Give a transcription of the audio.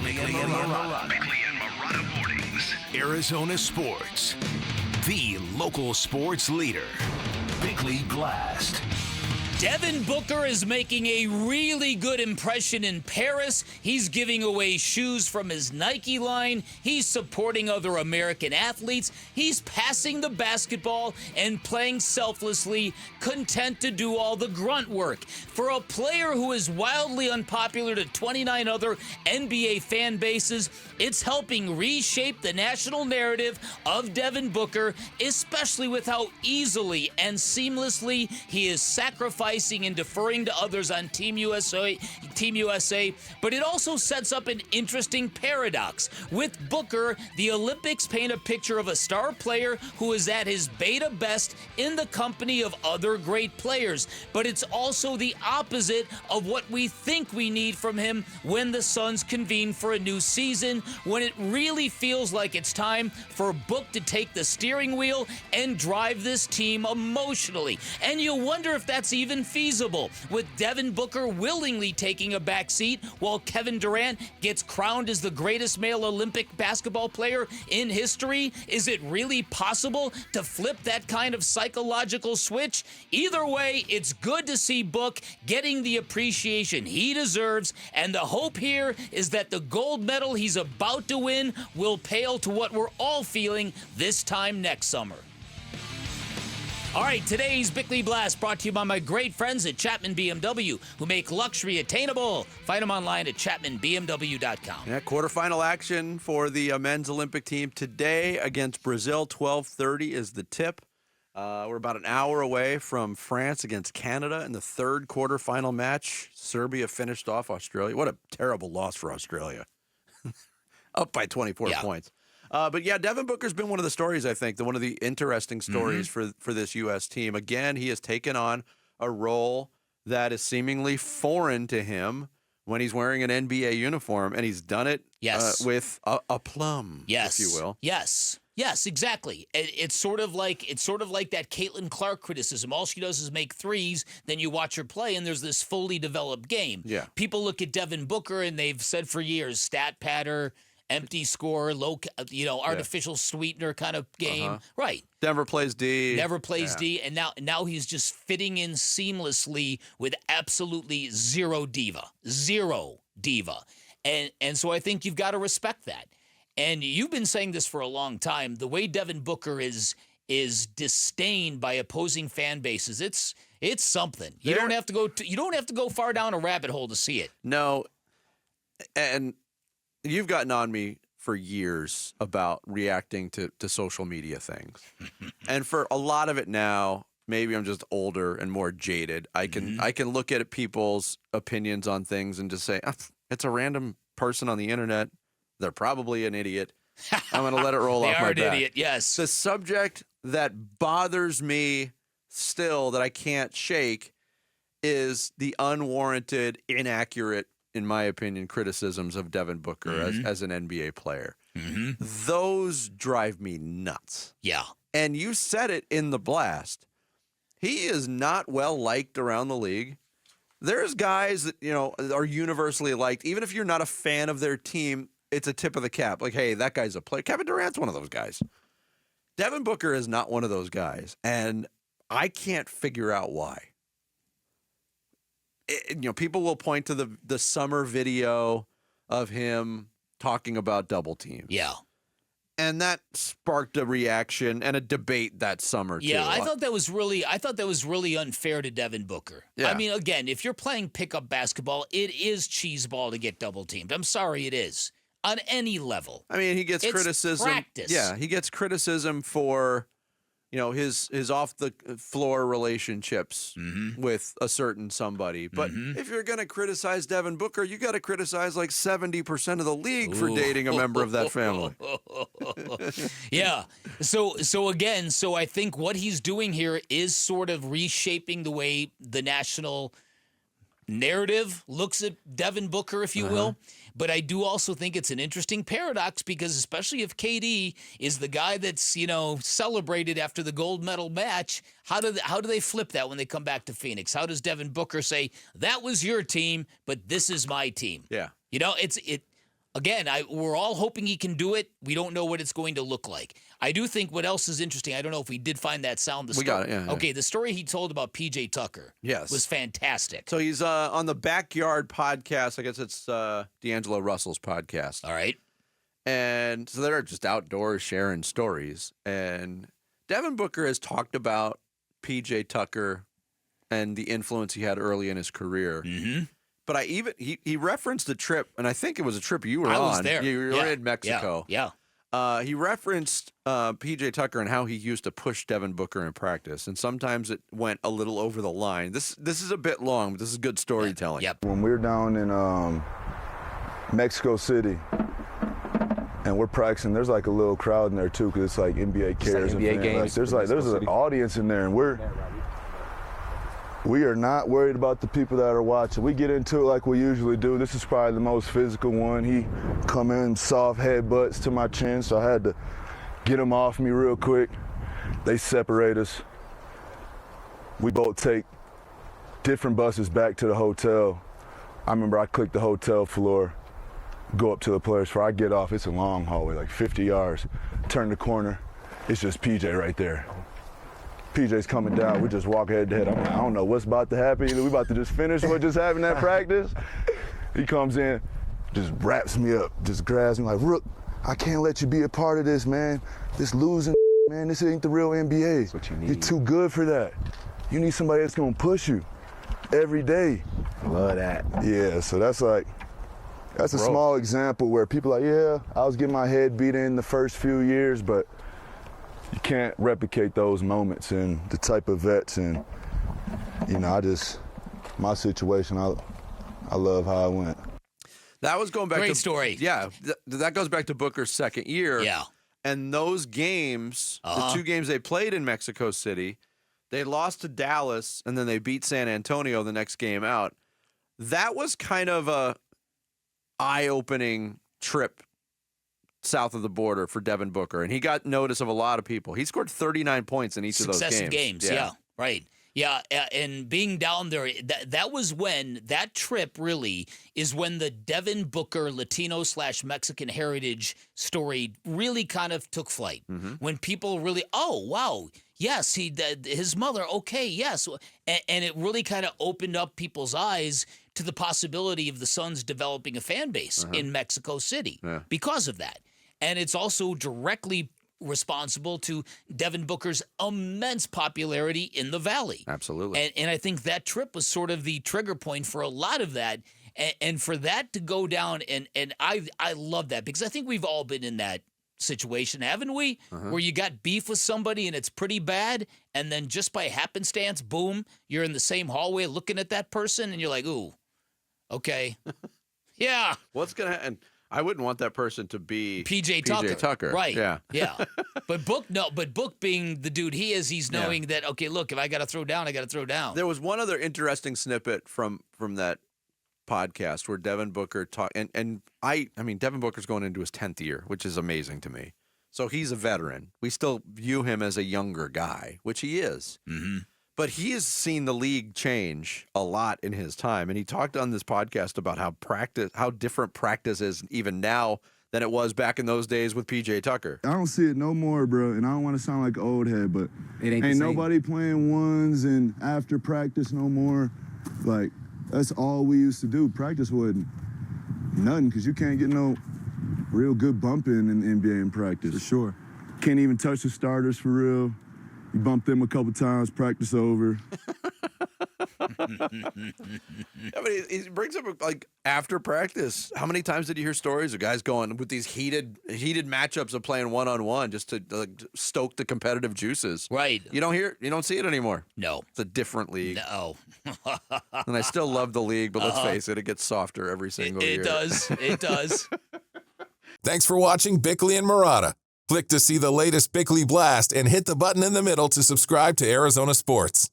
Bickley and Marana Mornings. Arizona Sports. The local sports leader. Bickley Blast. Devin Booker is making a really good impression in Paris. He's giving away shoes from his Nike line. He's supporting other American athletes. He's passing the basketball and playing selflessly, content to do all the grunt work. For a player who is wildly unpopular to 29 other NBA fan bases, it's helping reshape the national narrative of Devin Booker, especially with how easily and seamlessly he is sacrificing and deferring to others on Team USA, but it also sets up an interesting paradox. With Booker, the Olympics paint a picture of a star player who is at his beta best in the company of other great players, but it's also the opposite of what we think we need from him when the Suns convene for a new season, when it really feels like it's time for Book to take the steering wheel and drive this team emotionally. And you wonder if that's even feasible, with Devin Booker willingly taking a back seat while Kevin Durant gets crowned as the greatest male Olympic basketball player in history. Is it really possible to flip that kind of psychological switch? Either way, it's good to see Book getting the appreciation he deserves, and the hope here is that the gold medal he's about to win will pale to what we're all feeling this time next summer. All right, today's Bickley Blast brought to you by my great friends at Chapman BMW, who make luxury attainable. Find them online at chapmanbmw.com. Yeah, quarterfinal action for the men's Olympic team today against Brazil. 12:30 is the tip. We're about an hour away from France against Canada in the third quarterfinal match. Serbia finished off Australia. What a terrible loss for Australia. Up by 24 points. But yeah, Devin Booker's been one of the stories, I think, one of the interesting stories for this U.S. team. Again, he has taken on a role that is seemingly foreign to him when he's wearing an NBA uniform, and he's done it with aplomb, if you will. Yes, exactly. It's sort of like that Caitlin Clark criticism. All she does is make threes, then you watch her play, and there's this fully developed game. Yeah. People look at Devin Booker, and they've said for years, stat patter, empty score, low, artificial sweetener kind of game. Right. Never plays D. D. And now he's just fitting in seamlessly with absolutely zero diva. And so I think you've got to respect that. And you've been saying this for a long time. The way Devin Booker is disdained by opposing fan bases, it's something. You don't have to go far down a rabbit hole to see it. No. And you've gotten on me for years about reacting to social media things. And for a lot of it now, maybe I'm just older and more jaded. I can look at people's opinions on things and just say, it's a random person on the internet. They're probably an idiot. I'm going to let it roll off my back. They are an idiot, yes. The subject that bothers me still that I can't shake is the unwarranted, inaccurate, in my opinion, criticisms of Devin Booker as an NBA player. Those drive me nuts. Yeah. And you said it in the blast. He is not well liked around the league. There's guys that, are universally liked. Even if you're not a fan of their team, it's a tip of the cap. Like, hey, that guy's a player. Kevin Durant's one of those guys. Devin Booker is not one of those guys. And I can't figure out why. People will point to the summer video of him talking about double teams. Yeah. And that sparked a reaction and a debate that summer, too. Yeah, I thought that was really unfair to Devin Booker. Yeah. I mean, again, if you're playing pickup basketball, it is cheeseball to get double teamed. I'm sorry, it is. On any level. I mean, he gets criticism. Practice. Yeah, he gets criticism for, his off the floor relationships with a certain somebody. But if you're going to criticize Devin Booker, you got to criticize like 70% of the league for dating a member of that family. Yeah. So I think what he's doing here is sort of reshaping the way the national narrative looks at Devin Booker, if you will. But I do also think it's an interesting paradox because especially if KD is the guy that's, celebrated after the gold medal match, how do they flip that when they come back to Phoenix? How does Devin Booker say, that was your team, but this is my team? Yeah. again, we're all hoping he can do it. We don't know what it's going to look like. I do think what else is interesting, I don't know if we did find that sound. We got it, yeah. Okay, the story he told about P.J. Tucker was fantastic. So he's on the Backyard podcast. I guess it's D'Angelo Russell's podcast. All right. And so they're just outdoors sharing stories. And Devin Booker has talked about P.J. Tucker and the influence he had early in his career. Mm-hmm. But he referenced a trip, and I think it was a trip you were on. I was there. You were in Mexico. Yeah. He referenced P.J. Tucker and how he used to push Devin Booker in practice, and sometimes it went a little over the line. This is a bit long, but this is good storytelling. Yep. When we're down in Mexico City and we're practicing, there's like a little crowd in there too, because it's like NBA cares. Like NBA games. Like, there's an audience in there, and we are not worried about the people that are watching. We get into it like we usually do. This is probably the most physical one. He come in, soft headbutts to my chin, so I had to get him off me real quick. They separate us. We both take different buses back to the hotel. I remember I clicked the hotel floor, go up to the players' floor. I get off, it's a long hallway, like 50 yards. Turn the corner, it's just PJ right there. PJ's coming down, we just walk head to head. I'm like, I don't know what's about to happen. Either we about to just finish what just happened at practice. He comes in, just wraps me up, just grabs me like, Rook, I can't let you be a part of this, man. This losing, man, this ain't the real NBA. That's what you need. You're too good for that. You need somebody that's gonna push you every day. Love that. Yeah, so that's a small example where people are like, yeah, I was getting my head beat in the first few years, but you can't replicate those moments and the type of vets. And, you know, my situation, I love how I went. That was going back Great to story. Yeah, that goes back to Booker's second year. Yeah. And those games, the two games they played in Mexico City, they lost to Dallas and then they beat San Antonio the next game out. That was kind of a eye-opening trip south of the border for Devin Booker, and he got notice of a lot of people. He scored 39 points in each of those games. Successive games, yeah, right. Yeah, and being down there, that was when, that trip really is when the Devin Booker Latino/Mexican heritage story really kind of took flight. Mm-hmm. When people really, oh, wow, yes, his mother, okay, yes. And it really kind of opened up people's eyes to the possibility of the Suns developing a fan base in Mexico City because of that. And it's also directly responsible to Devin Booker's immense popularity in the Valley. Absolutely. And I think that trip was sort of the trigger point for a lot of that. And for that to go down, and I love that, because I think we've all been in that situation, haven't we? Where you got beef with somebody and it's pretty bad, and then just by happenstance, boom, you're in the same hallway looking at that person, and you're like, ooh, okay. Yeah. What's going to happen? I wouldn't want that person to be P.J. Tucker. Right. Yeah. But Book being the dude he is, he's knowing that, okay, look, if I got to throw down, I got to throw down. There was one other interesting snippet from that podcast where Devin Booker talked, and I mean, Devin Booker's going into his 10th year, which is amazing to me. So he's a veteran. We still view him as a younger guy, which he is. Mm-hmm. But he has seen the league change a lot in his time. And he talked on this podcast about how different practice is even now than it was back in those days with P.J. Tucker. I don't see it no more, bro. And I don't want to sound like an old head, but it ain't nobody playing ones and after practice no more. Like, that's all we used to do. Practice wasn't nothing, because you can't get no real good bumping in the NBA in practice. For sure. Can't even touch the starters for real. You bump them a couple times, practice over. Yeah, but he brings up, like, after practice, how many times did you hear stories of guys going with these heated matchups of playing one-on-one just to stoke the competitive juices? Right. You don't see it anymore. No. It's a different league. No. And I still love the league, but let's face it, it gets softer every single year. It does. Thanks for watching Bickley and Marotta. Click to see the latest Bickley Blast and hit the button in the middle to subscribe to Arizona Sports.